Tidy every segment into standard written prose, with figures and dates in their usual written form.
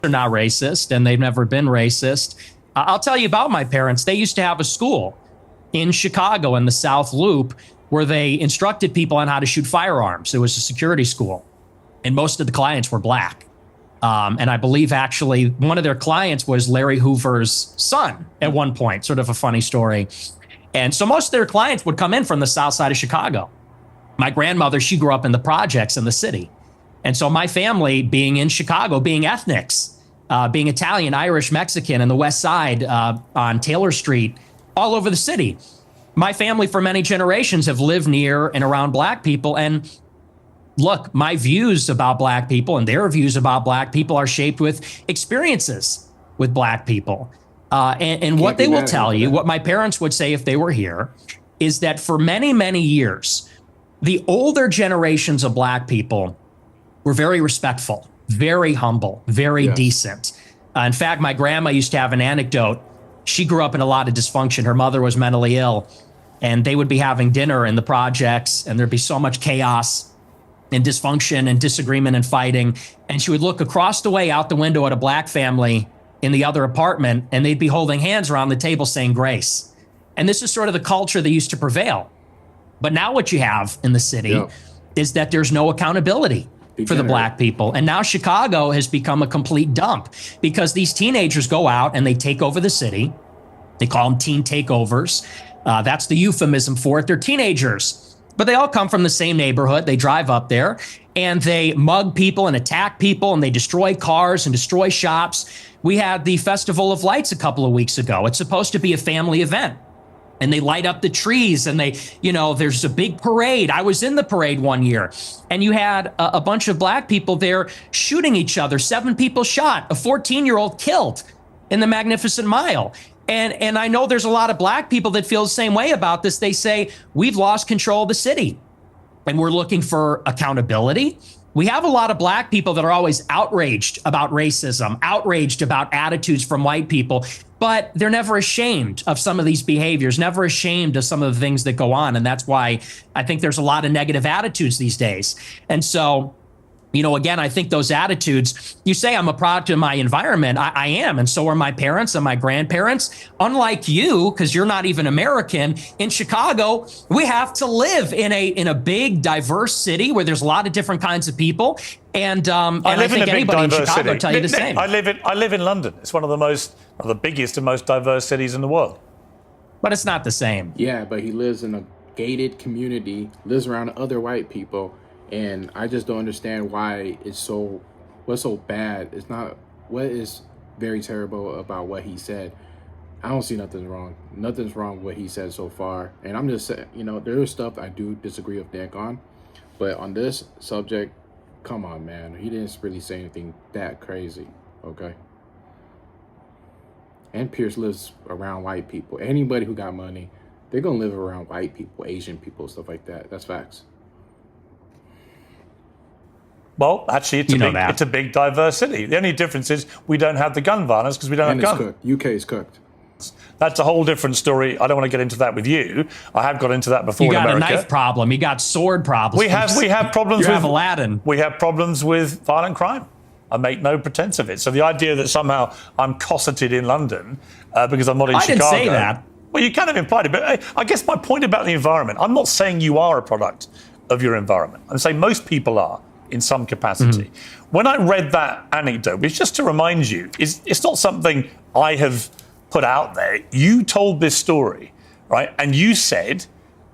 They're not racist, and they've never been racist. I'll tell you about my parents. They used to have a school in Chicago in the South Loop where they instructed people on how to shoot firearms. It was a security school, and most of the clients were black. And I believe actually one of their clients was Larry Hoover's son at one point, sort of a funny story. And so most of their clients would come in from the South side of Chicago. My grandmother, she grew up in the projects in the city. And so my family being in Chicago, being ethnics, being Italian, Irish, Mexican, and the West Side on Taylor Street, all over the city. My family for many generations have lived near and around black people. And look, my views about black people and their views about black people are shaped with experiences with black people. And what they will tell you, what my parents would say if they were here, is that for many, many years, the older generations of black people were very respectful, very humble, very decent. In fact, my grandma used to have an anecdote. She grew up in a lot of dysfunction. Her mother was mentally ill, and they would be having dinner in the projects, and there'd be so much chaos and dysfunction and disagreement and fighting. And she would look across the way out the window at a black family in the other apartment, and they'd be holding hands around the table saying grace. And this is sort of the culture that used to prevail. But now what you have in the city is that there's no accountability for the black people. And now Chicago has become a complete dump because these teenagers go out and they take over the city. They call them teen takeovers. That's the euphemism for it. They're teenagers, but they all come from the same neighborhood. They drive up there and they mug people and attack people and they destroy cars and destroy shops. We had the Festival of Lights a couple of weeks ago. It's supposed to be a family event. And they light up the trees and they, there's a big parade. I was in the parade one year and you had a bunch of black people there shooting each other. 7 people shot, a 14-year-old killed in the Magnificent Mile. And I know there's a lot of black people that feel the same way about this. They say, we've lost control of the city and we're looking for accountability. We have a lot of black people that are always outraged about racism, outraged about attitudes from white people, but they're never ashamed of some of these behaviors, never ashamed of some of the things that go on. And that's why I think there's a lot of negative attitudes these days. And so, again, I think those attitudes, you say I'm a product of my environment. I am. And so are my parents and my grandparents. Unlike you, because you're not even American, in Chicago, we have to live in a big, diverse city where there's a lot of different kinds of people. And I think anybody in Chicago will tell you the same. I live in London. It's one of the biggest and most diverse cities in the world. But it's not the same. Yeah, but he lives in a gated community, lives around other white people. And I just don't understand why what's so bad. It's not, what is very terrible about what he said. I don't see nothing wrong. Nothing's wrong with what he said so far. And I'm just saying, there's stuff I do disagree with Nick on. But on this subject, come on, man. He didn't really say anything that crazy, okay? And Piers lives around white people. Anybody who got money, they're going to live around white people, Asian people, stuff like that. That's facts. Well, actually, it's a big, diverse city. The only difference is we don't have the gun violence because we don't have guns. Cooked. UK is cooked. That's a whole different story. I don't want to get into that with you. I have got into that before in America. You got a knife problem. You got sword problems. We have problems with Aladdin. We have problems with violent crime. I make no pretense of it. So the idea that somehow I'm cosseted in London because I'm not in Chicago. I didn't say that. Well, you kind of implied it. But I guess my point about the environment, I'm not saying you are a product of your environment. I'm saying most people are in some capacity. When I read that anecdote, it's just to remind you, it's not something I have put out there. You told this story, right? And you said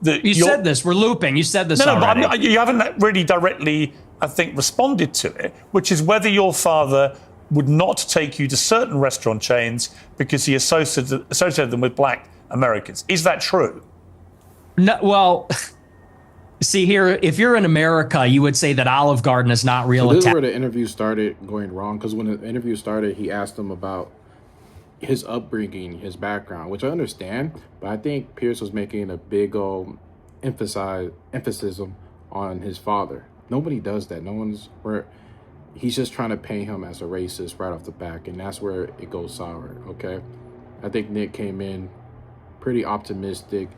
that you said this. We're looping. You said this already. But you haven't really directly, I think, responded to it, which is whether your father would not take you to certain restaurant chains because he associated them with black Americans. Is that true? No. Well, see here, if you're in America, you would say that Olive Garden is not real. So this is where the interview started going wrong, because when the interview started, he asked him about his upbringing, his background, which I understand, but I think Piers was making a big old emphasis on his father. Nobody does that. He's just trying to paint him as a racist right off the back, and that's where it goes sour, okay? I think Nick came in pretty optimistic,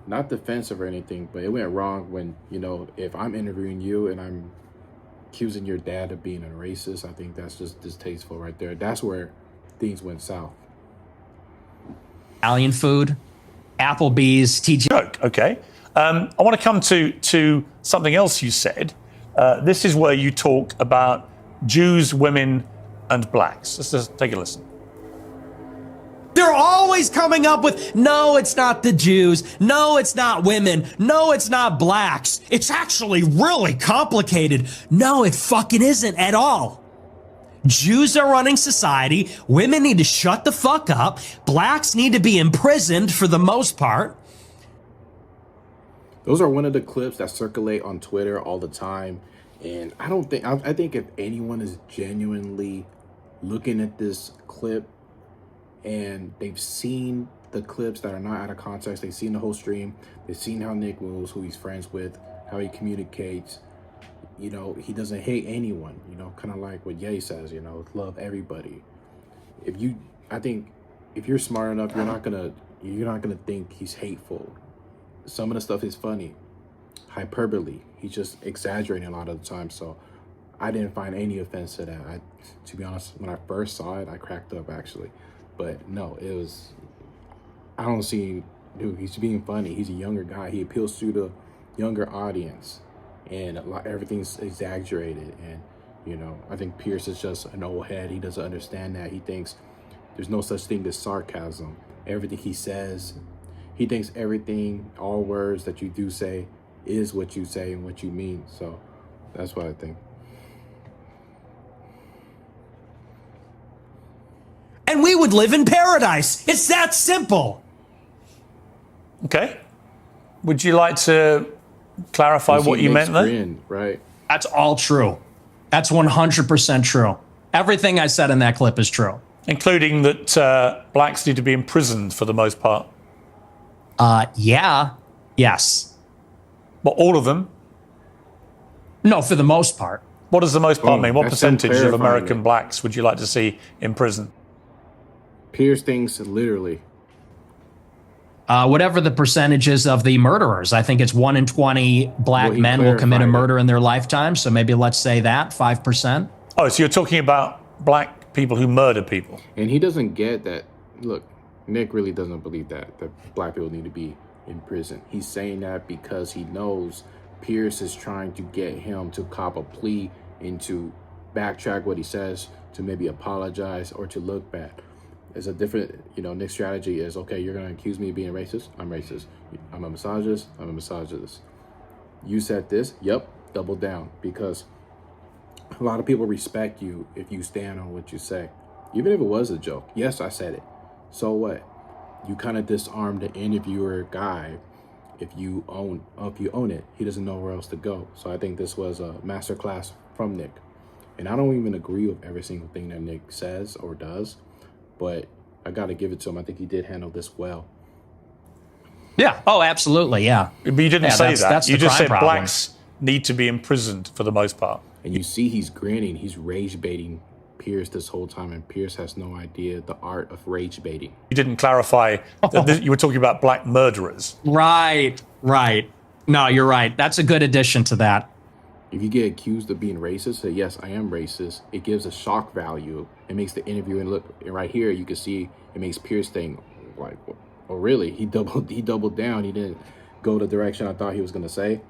not defensive or anything, but it went wrong when, if I'm interviewing you and I'm accusing your dad of being a racist, I think that's just distasteful right there. That's where things went south. Italian food, Applebee's, TG. Joke, okay. I want to come to something else you said. This is where you talk about Jews, women, and blacks. Let's just take a listen. They're always coming up with, no, it's not the Jews. No, it's not women. No, it's not blacks. It's actually really complicated. No, it fucking isn't at all. Jews are running society. Women need to shut the fuck up. Blacks need to be imprisoned for the most part. Those are one of the clips that circulate on Twitter all the time. And I think if anyone is genuinely looking at this clip and they've seen the clips that are not out of context, they've seen the whole stream, they've seen how Nick moves, who he's friends with, how he communicates, you know, he doesn't hate anyone, you know, kind of like what Ye says, you know, love everybody. I think if you're smart enough, you're not gonna think he's hateful. Some of the stuff is funny, hyperbole. He's just exaggerating a lot of the time. So I didn't find any offense to that. To be honest, when I first saw it, I cracked up actually. But no, I don't see, dude, he's being funny. He's a younger guy. He appeals to the younger audience, and everything's exaggerated. And, you know, I think Piers is just an old head. He doesn't understand that. He thinks there's no such thing as sarcasm. Everything he says, he thinks everything, all words that you do say is what you say and what you mean. So that's what I think. And we would live in paradise. It's that simple. Okay. Would you like to clarify what you meant there? Right. That's all true. That's 100% true. Everything I said in that clip is true. Including that blacks need to be imprisoned for the most part. Yeah. Yes. But all of them? No, for the most part. What does the most part mean? What percentage of American it. blacks would you like to see in prison? Piers thinks literally. Whatever the percentages of the murderers. I think it's 1 in 20 black men will commit a murder in their lifetime. So maybe let's say that, 5%. Oh, so you're talking about black people who murder people. And he doesn't get that. Look, Nick really doesn't believe that black people need to be in prison. He's saying that because he knows Piers is trying to get him to cop a plea and to backtrack what he says, to maybe apologize or to look bad. It's a different, you know, Nick's strategy is, okay, you're going to accuse me of being racist. I'm racist. I'm a misogynist. I'm a misogynist. You said this. Yep. Double down, because a lot of people respect you if you stand on what you say. Even if it was a joke. Yes, I said it. So what? You kind of disarm the interviewer guy. If you own it, he doesn't know where else to go. So I think this was a masterclass from Nick. And I don't even agree with every single thing that Nick says or does, but I got to give it to him. I think he did handle this well. Yeah. Oh, absolutely. Yeah. But you didn't say that. That's you just said problem. blacks need to be imprisoned for the most part. And you see he's grinning. He's rage baiting Piers this whole time, and Piers has no idea the art of rage baiting. You didn't clarify that you were talking about black murderers. Right. No, you're right. That's a good addition to that. If you get accused of being racist, say, yes, I am racist, it gives a shock value. It makes the interview, and look, right here, you can see it makes Piers think, like, oh, really? He doubled down. He didn't go the direction I thought he was going to say.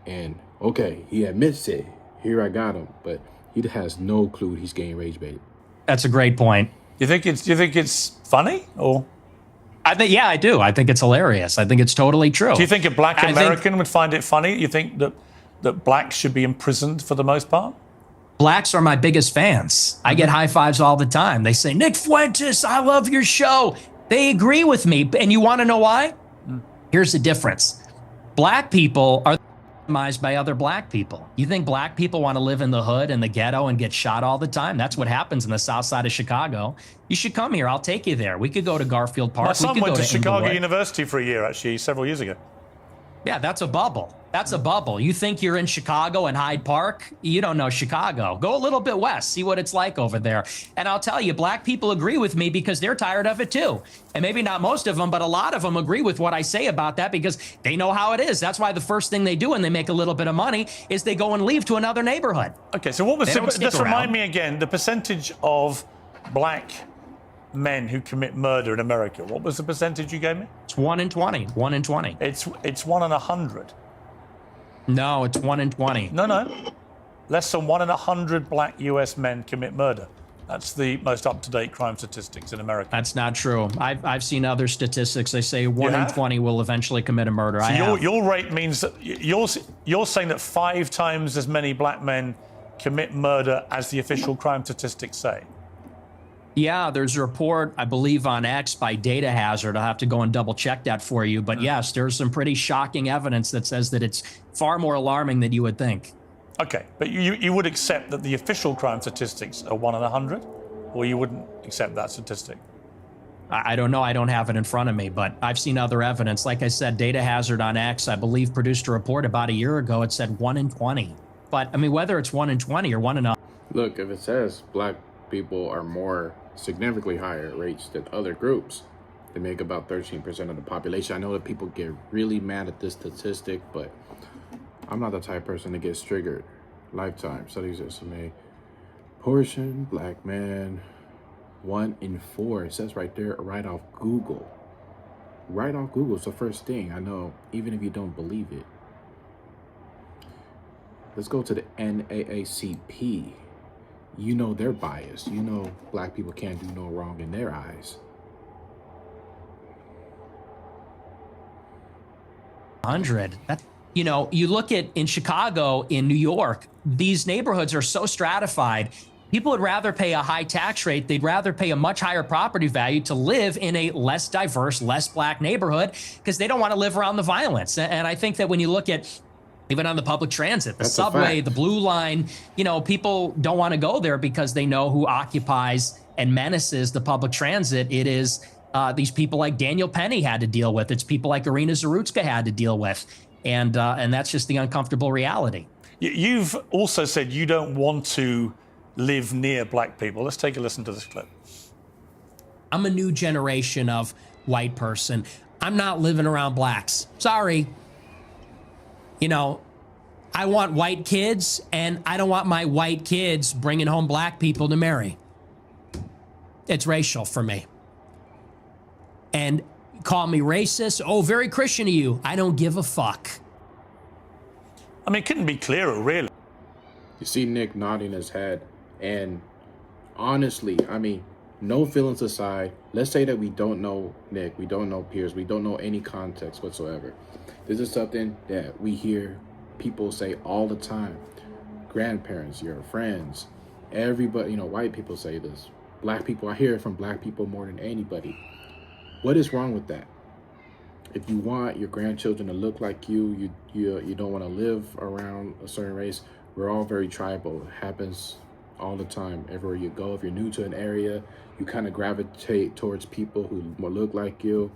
And, okay, he admits it. Here I got him. But he has no clue he's getting rage baited. That's a great point. Do you think it's funny, or? I do. I think it's hilarious. I think it's totally true. Do you think a black American would find it funny? You think that blacks should be imprisoned for the most part? Blacks are my biggest fans. I get high fives all the time. They say, Nick Fuentes, I love your show. They agree with me. And you want to know why? Here's the difference. Black people are victimized by other black people. You think black people want to live in the hood and the ghetto and get shot all the time? That's what happens in the south side of Chicago. You should come here. I'll take you there. We could go to Garfield Park. My son we could went go to Chicago Inglewood. University for a year, actually, several years ago. Yeah, that's a bubble. That's a bubble. You think you're in Chicago and Hyde Park? You don't know Chicago. Go a little bit west, see what it's like over there. And I'll tell you, black people agree with me because they're tired of it too. And maybe not most of them, but a lot of them agree with what I say about that because they know how it is. That's why the first thing they do when they make a little bit of money is they go and leave to another neighborhood. Okay, so what was just around. remind me again, the percentage of black men who commit murder in America. What was the percentage you gave me? It's 1 in 20. 1 in 20. It's 1 in 100. No, it's 1 in 20. No. Less than 1 in 100 black US men commit murder. That's the most up-to-date crime statistics in America. That's not true. I've seen other statistics. They say 1 in 20 will eventually commit a murder. So your rate means that you're saying that 5 times as many black men commit murder as the official crime statistics say. Yeah, there's a report, I believe, on X by Data Hazard. I'll have to go and double check that for you. But yes, there's some pretty shocking evidence that says that it's far more alarming than you would think. Okay, but you would accept that the official crime statistics are 1 in 100? Or you wouldn't accept that statistic? I don't know. I don't have it in front of me, but I've seen other evidence. Like I said, Data Hazard on X, I believe, produced a report about a year ago. It said 1 in 20. But, I mean, whether it's 1 in 20 or 1 in... Look, if it says black people are more significantly higher rates than other groups, they make about 13% of the population. I know that people get really mad at this statistic, but I'm not the type of person that gets triggered. Lifetime studies estimate portion black man 1 in 4. It says right there, right off Google. Right off Google. It's the first thing I know, even if you don't believe it. Let's go to the NAACP. You know they're biased. You know black people can't do no wrong in their eyes. 100. You know, you look at in Chicago, in New York, these neighborhoods are so stratified. People would rather pay a high tax rate. They'd rather pay a much higher property value to live in a less diverse, less black neighborhood because they don't want to live around the violence. And I think that when you look at even on the public transit, the subway, the blue line, you know, people don't want to go there because they know who occupies and menaces the public transit. It is these people like Daniel Penny had to deal with. It's people like Irina Zarutska had to deal with. And that's just the uncomfortable reality. You've also said you don't want to live near black people. Let's take a listen to this clip. I'm a new generation of white person. I'm not living around blacks. Sorry. You know, I want white kids, and I don't want my white kids bringing home black people to marry. It's racial for me. And call me racist. Oh, very Christian of you. I don't give a fuck. I mean, it couldn't be clearer, really. You see Nick nodding his head. And honestly, I mean, no feelings aside, let's say that we don't know Nick, we don't know Piers, we don't know any context whatsoever. This is something that we hear people say all the time. Grandparents, your friends, everybody, you know, white people say this. Black people, I hear it from black people more than anybody. What is wrong with that? If you want your grandchildren to look like you don't want to live around a certain race. We're all very tribal. It happens all the time. Everywhere you go, if you're new to an area, you kind of gravitate towards people who look like you.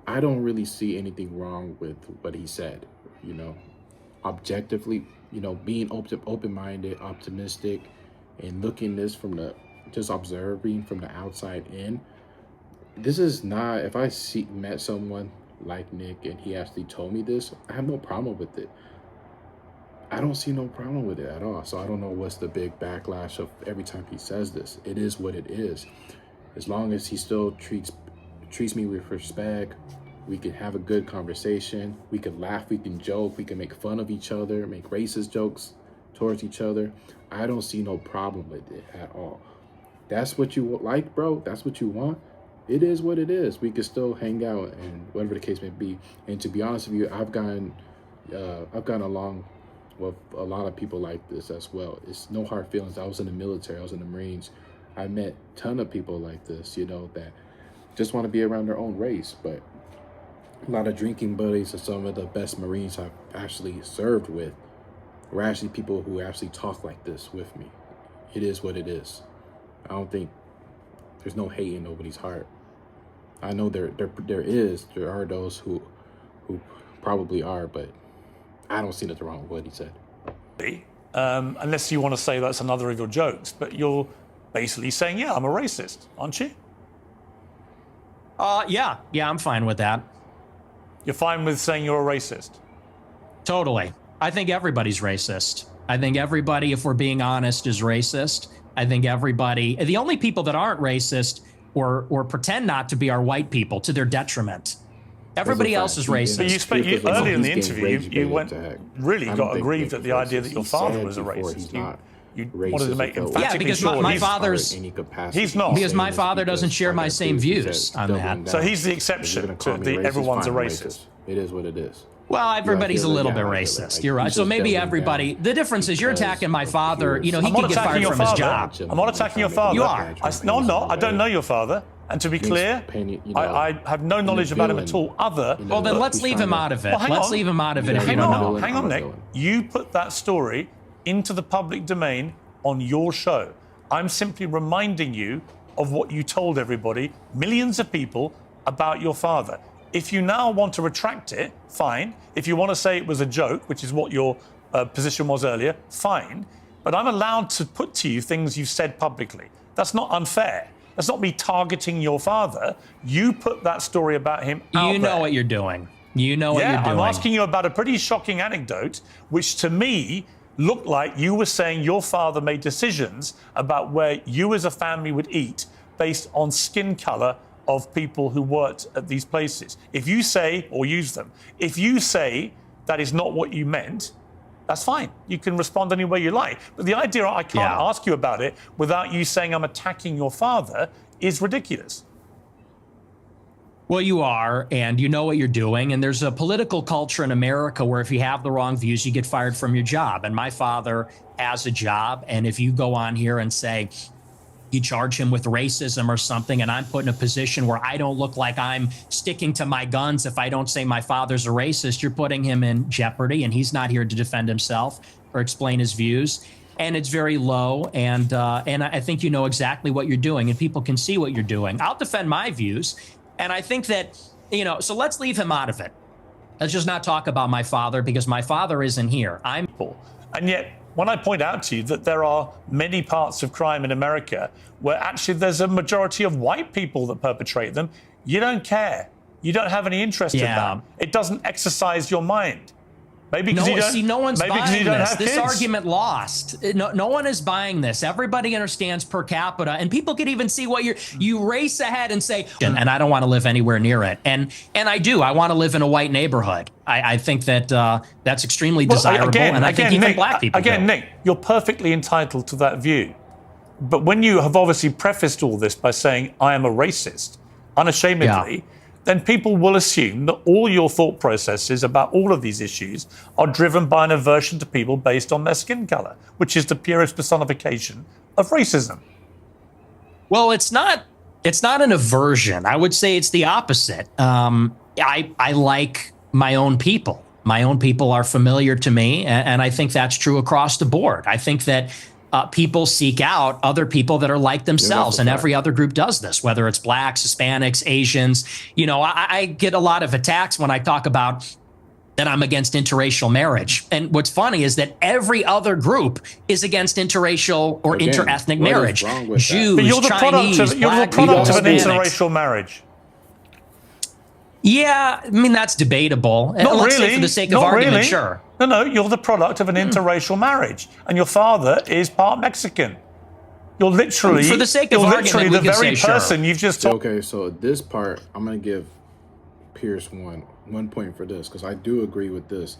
I don't really see anything wrong with what he said, you know. Objectively, you know, being open-minded, optimistic, and looking this from just observing from the outside in. This is not, if I met someone like Nick and he actually told me this, I have no problem with it. I don't see no problem with it at all. So I don't know what's the big backlash of every time he says this. It is what it is. As long as he still treats me with respect, we can have a good conversation. We can laugh, we can joke, we can make fun of each other, make racist jokes towards each other. I don't see no problem with it at all. That's what you like, bro. That's what you want. It is what it is. We can still hang out and whatever the case may be. And to be honest with you, I've gone along with a lot of people like this as well. It's no hard feelings. I was in the military. I was in the Marines. I met a ton of people like this, you know, that just want to be around their own race. But a lot of drinking buddies are some of the best Marines I've actually served with were actually people who actually talk like this with me. It is what it is. I don't think there's no hate in nobody's heart. I know there are those who probably are, but I don't see nothing wrong with what he said. Unless you want to say that's another of your jokes, but you're basically saying, yeah, I'm a racist, aren't you? Yeah, I'm fine with that. You're fine with saying you're a racist? Totally. I think everybody's racist. I think everybody, if we're being honest, is racist. I think everybody, the only people that aren't racist or pretend not to be are white people to their detriment. Everybody else is racist. But earlier in the interview, you went really got aggrieved at the idea that your father was a racist. You wanted to make emphatically sure my father's he's not. Because my father doesn't share my same views on that. So he's the exception to the everyone's a racist. It is what it is. Well, everybody's a little bit racist. You're right. So maybe everybody. The difference is you're attacking my father. You know, he could get fired from his job. I'm not attacking your father. You are. No, I'm not. I don't know your father. And to be clear, I have no knowledge about him at all. Well, then let's leave him out of it. Let's leave him out of it if you don't know. Hang on, Nick. You put that story into the public domain on your show. I'm simply reminding you of what you told everybody, millions of people, about your father. If you now want to retract it, fine. If you want to say it was a joke, which is what your position was earlier, fine. But I'm allowed to put to you things you've said publicly. That's not unfair. That's not me targeting your father. You put that story about him out there. You know what you're doing. You know what you're doing. I'm asking you about a pretty shocking anecdote, which to me looked like you were saying your father made decisions about where you as a family would eat based on skin color of people who worked at these places. If you say, or use them, if you say that is not what you meant, that's fine. You can respond any way you like. But the idea I can't ask you about it without you saying I'm attacking your father is ridiculous. Well, you are, and you know what you're doing. And there's a political culture in America where if you have the wrong views, you get fired from your job. And my father has a job. And if you go on here and say you charge him with racism or something, and I'm put in a position where I don't look like I'm sticking to my guns if I don't say my father's a racist, you're putting him in jeopardy. And he's not here to defend himself or explain his views. And it's very low. And I think you know exactly what you're doing, and people can see what you're doing. I'll defend my views. And I think that, you know, so let's leave him out of it. Let's just not talk about my father, because my father isn't here. And yet, when I point out to you that there are many parts of crime in America where actually there's a majority of white people that perpetrate them, you don't care. You don't have any interest in that. It doesn't exercise your mind. Maybe because you don't. See, no one's maybe buying you don't this. have This kids. argument lost. No one is buying this. Everybody understands per capita, and people can even see what you race ahead and say, and I don't want to live anywhere near it. And I do. I want to live in a white neighborhood. I think that that's extremely desirable, and I think even Nick, black people do. Nick, you're perfectly entitled to that view. But when you have obviously prefaced all this by saying, I am a racist, unashamedly, then people will assume that all your thought processes about all of these issues are driven by an aversion to people based on their skin color, which is the purest personification of racism. Well, it's not an aversion. I would say it's the opposite. I like my own people. My own people are familiar to me, and I think that's true across the board. I think that people seek out other people that are like themselves, and every other group does this, whether it's blacks, Hispanics, Asians. You know, I get a lot of attacks when I talk about that I'm against interracial marriage. And what's funny is that every other group is against interracial or interethnic marriage. Jews, but you're the Chinese, product of an interracial marriage. Yeah, I mean, that's debatable. Not Let's really. say for the sake of argument, sure. No, you're the product of an interracial marriage, and your father is part Mexican. You're literally, for the sake of argument, the very person you've just told. Okay, so this part, I'm going to give Piers one point for this, because I do agree with this.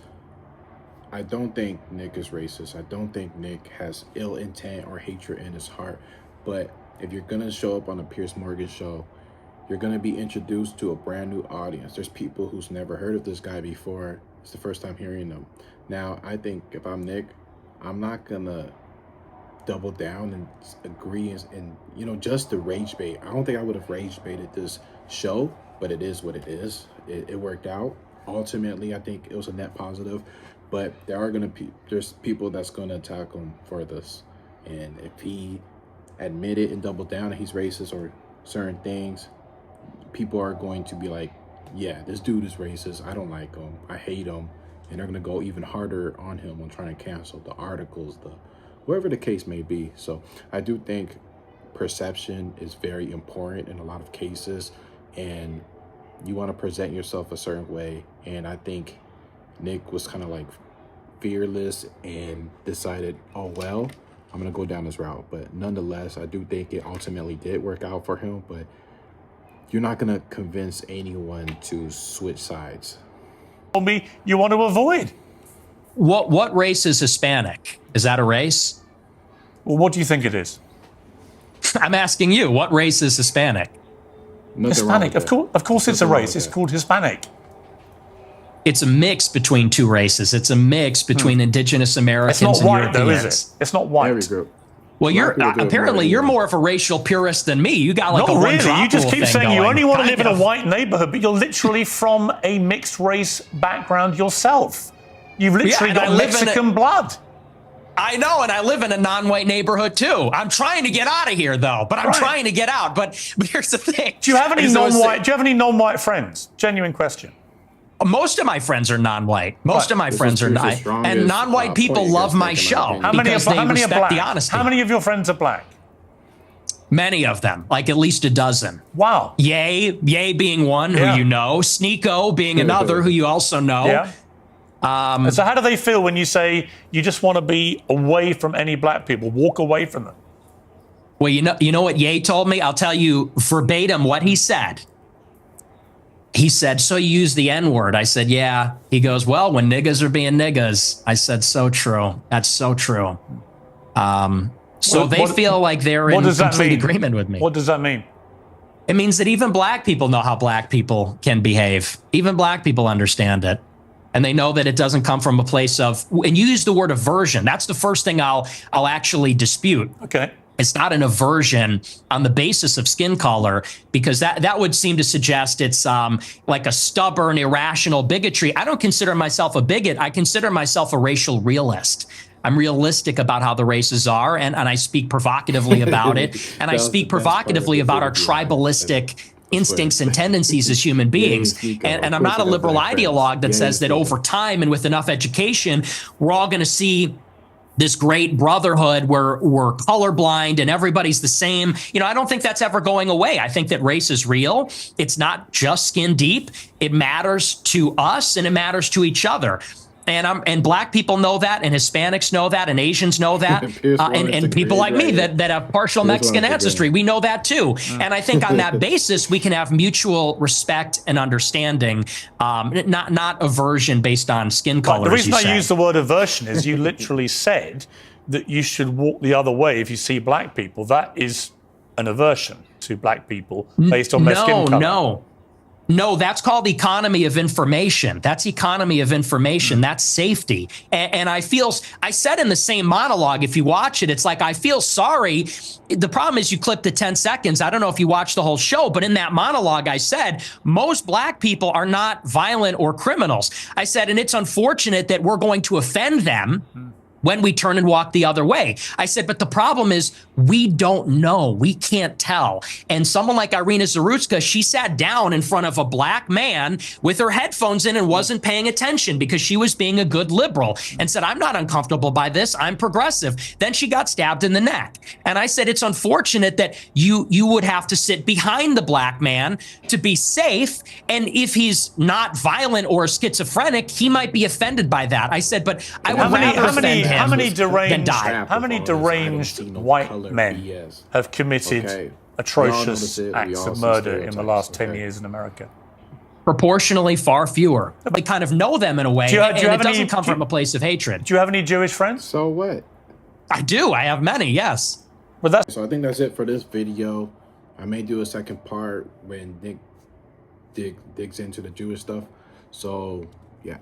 I don't think Nick is racist. I don't think Nick has ill intent or hatred in his heart. But if you're going to show up on a Piers Morgan show, you're going to be introduced to a brand new audience. There's people who's never heard of this guy before. It's the first time hearing them. Now, I think if I'm Nick, I'm not going to double down and agree and, you know, just the rage bait. I don't think I would have rage baited this show, but it is what it is. It worked out. Ultimately, I think it was a net positive, but there's people that's going to attack him for this. And if he admitted and doubled down that he's racist or certain things, people are going to be like, yeah, this dude is racist. I don't like him. I hate him. And they're going to go even harder on him on trying to cancel the articles, whatever the case may be. So I do think perception is very important in a lot of cases, and you want to present yourself a certain way. And I think Nick was kind of like fearless and decided, oh, well, I'm going to go down this route. But nonetheless, I do think it ultimately did work out for him. But you're not going to convince anyone to switch sides. Me, you want to avoid. What race is Hispanic? Is that a race? Well, what do you think it is? I'm asking you, what race is Hispanic? Hispanic, of course it's a race. It's called Hispanic. It's a mix between two races. It's a mix between indigenous Americans It's not and white, Europeans. though, is it? It's not white. Well, you're apparently you're more of a racial purist than me. You got like Not a one really. drop You just rule keep thing saying you going. only want to live in Kind a of. white neighborhood, but you're literally from a mixed race background yourself. You've literally and I got live in Mexican blood. I know, and I live in a non-white neighborhood too. I'm trying to get out of here though, but I'm trying to get out. But here's the thing. Do you have any non-white friends? Genuine question. Most of my friends are non-white. Most of my friends are not, and non-white people love my show. How many are black? The honesty. How many of your friends are black? Many of them, like at least a dozen. Wow. Ye being one who you know, Sneeko being another who you also know. Yeah. And so how do they feel when you say you just want to be away from any black people, walk away from them? Well, you know what Ye told me? I'll tell you verbatim what he said. He said, so you use the N-word. I said, yeah. He goes, well, when niggas are being niggas. I said, so true. That's so true. So they feel like they're in complete agreement with me. What does that mean? It means that even black people know how black people can behave. Even black people understand it. And they know that it doesn't come from a place of, and you use the word aversion. That's the first thing I'll actually dispute. Okay. It's not an aversion on the basis of skin color, because that would seem to suggest it's like a stubborn, irrational bigotry. I don't consider myself a bigot. I consider myself a racial realist. I'm realistic about how the races are, and I speak provocatively about it. And I speak provocatively about our tribalistic instincts and tendencies as human beings. And I'm not a liberal ideologue that says that over time and with enough education, we're all going to see this great brotherhood where we're colorblind and everybody's the same. You know, I don't think that's ever going away. I think that race is real. It's not just skin deep. It matters to us and it matters to each other. And black people know that, and Hispanics know that, and Asians know that, and people like me that have partial Mexican ancestry, we know that too. And I think on that basis, we can have mutual respect and understanding, not aversion based on skin color. The reason I use the word aversion is you literally said that you should walk the other way if you see black people. That is an aversion to black people based on their skin color. No, that's called economy of information. That's economy of information. That's safety. And I said in the same monologue, if you watch it, it's like, I feel sorry. The problem is you clip the 10 seconds. I don't know if you watched the whole show, but in that monologue, I said, most black people are not violent or criminals. I said, and it's unfortunate that we're going to offend them when we turn and walk the other way. I said, but the problem is we don't know. We can't tell. And someone like Irina Zarutska, she sat down in front of a black man with her headphones in and wasn't paying attention because she was being a good liberal and said, I'm not uncomfortable by this. I'm progressive. Then she got stabbed in the neck. And I said, it's unfortunate that you would have to sit behind the black man to be safe. And if he's not violent or schizophrenic, he might be offended by that. I said, but I would rather offend him. How many deranged white men have committed atrocious acts of murder in the last 10 years in America? Proportionally far fewer. They kind of know them in a way, and it doesn't come from a place of hatred. Do you have any Jewish friends? So what? I do. I have many, yes. So I think that's it for this video. I may do a second part when Nick digs into the Jewish stuff. So, yeah.